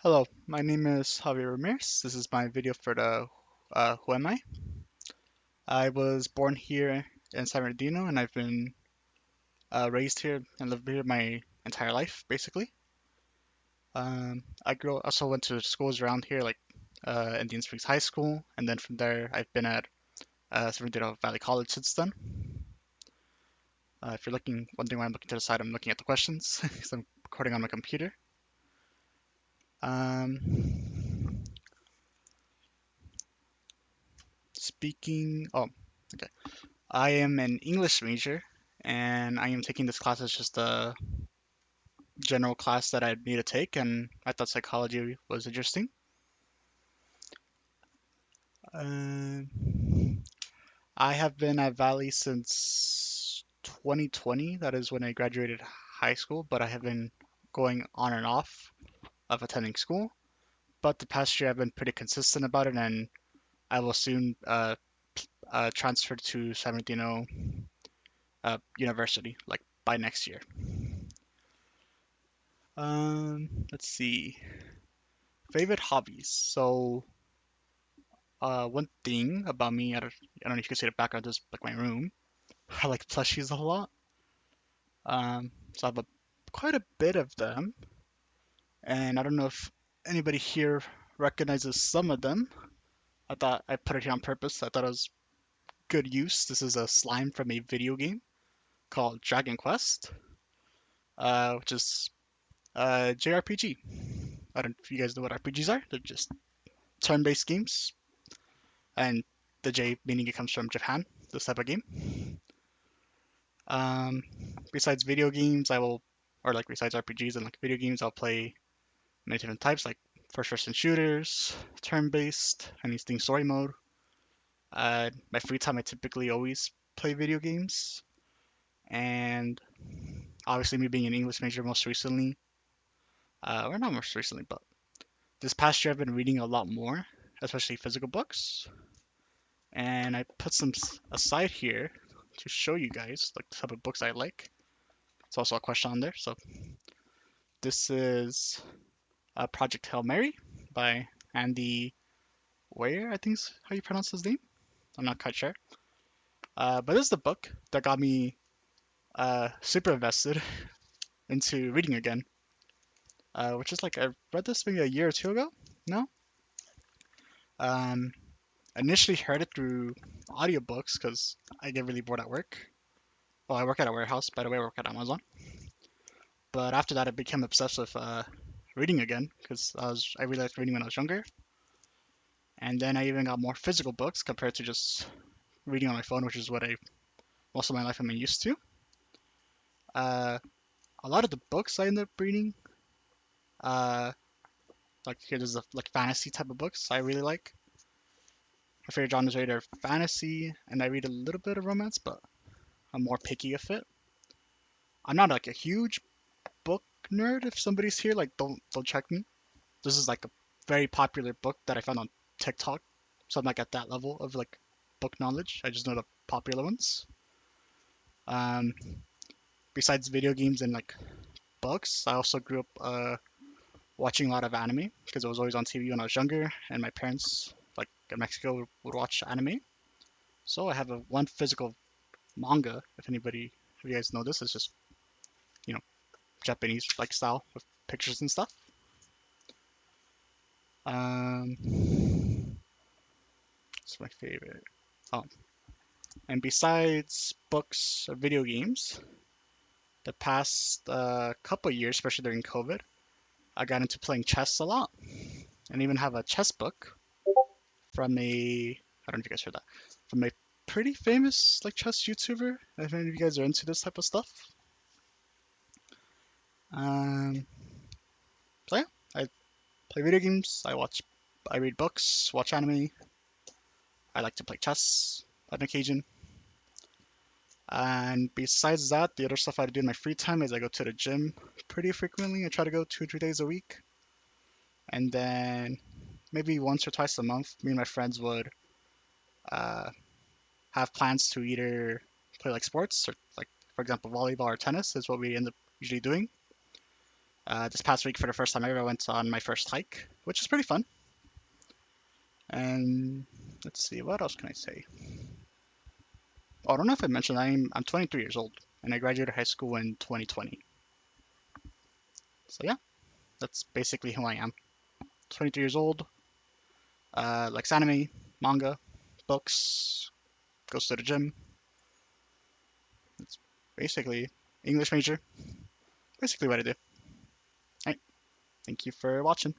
Hello, my name is Javier Ramirez. This is my video for the Who Am I? I was born here in San Bernardino and I've been raised here and lived here my entire life, basically. Also went to schools around here, like Indian Springs High School, and then from there I've been at San Bernardino Valley College since then. If you're wondering why I'm looking to the side, I'm looking at the questions because I'm recording on my computer. Um, oh, okay. I am an English major, and I am taking this class as just a general class that I need to take, and I thought psychology was interesting. Um, I have been at Valley since 2020. That is when I graduated high school, but I have been going on and off of attending school. But the past year, I've been pretty consistent about it, and I will soon transfer to San Bernardino University, like by next year. Let's see. Favorite hobbies. One thing about me, I don't know if you can see the background, this like my room. I like plushies a lot. So I have quite a bit of them, and I don't know if anybody here recognizes some of them. I thought I put it here on purpose. I thought it was good use. This is a slime from a video game called Dragon Quest, which is JRPG. I don't know if you guys know what RPGs are. They're just turn-based games, and the J meaning it comes from Japan. This type of game. Um, Besides video games, besides RPGs and like video games, I'll play many different types, like first-person shooters, turn-based, anything story mode. My free time, I typically always play video games, and obviously, me being an English major most recently, or not most recently, but this past year, I've been reading a lot more, especially physical books, and I put some aside here to show you guys like the type of books I like. It's also a question on there, so this is Project Hail Mary by Andy Weir, I think is how you pronounce his name. I'm not quite sure. But this is the book that got me super invested into reading again, which is like I read this maybe a year or two ago. No, um, initially heard it through audiobooks because I get really bored at work. Well, I work at a warehouse, by the way, I work at Amazon. But after that, I became obsessed with reading again because I really liked reading when I was younger. And then I even got more physical books compared to just reading on my phone, which is what I most of my life I'm used to. Uh, a lot of the books I end up reading, uh, like here there's like fantasy type of books I really like. My favorite genres are either fantasy and I read a little bit of romance, but I'm more picky of it. I'm not like a huge book nerd. If somebody's here, like don't check me. This is like a very popular book that I found on TikTok, so I'm like at that level of like book knowledge. I just know the popular ones. Um, Besides video games and like books, I also grew up watching a lot of anime because it was always on TV when I was younger, and my parents, like in Mexico, would watch anime. So I have a one physical manga. If you guys know this, it's just you know Japanese like style with pictures and stuff. It's my favorite. Oh, and besides books or video games, the past couple years, especially during COVID, I got into playing chess a lot, and even have a chess book from a I don't know if you guys heard that from a pretty famous like chess YouTuber. If any of you guys are into this type of stuff, um, so yeah, I play video games. I read books, watch anime. I like to play chess on occasion. And besides that, the other stuff I do in my free time is I go to the gym pretty frequently. I try to go 2 or 3 days a week, and then maybe once or twice a month, me and my friends would uh, have plans to either play like sports or like for example volleyball or tennis is what we end up usually doing. This past week, for the first time ever, I went on my first hike, which is pretty fun. And let's see, what else can I say? Oh, I don't know if I mentioned I'm 23 years old, and I graduated high school in 2020. So yeah, that's basically who I am. 23 years old, likes anime, manga, books, goes to the gym. It's basically English major. Basically what I do. All right, thank you for watching.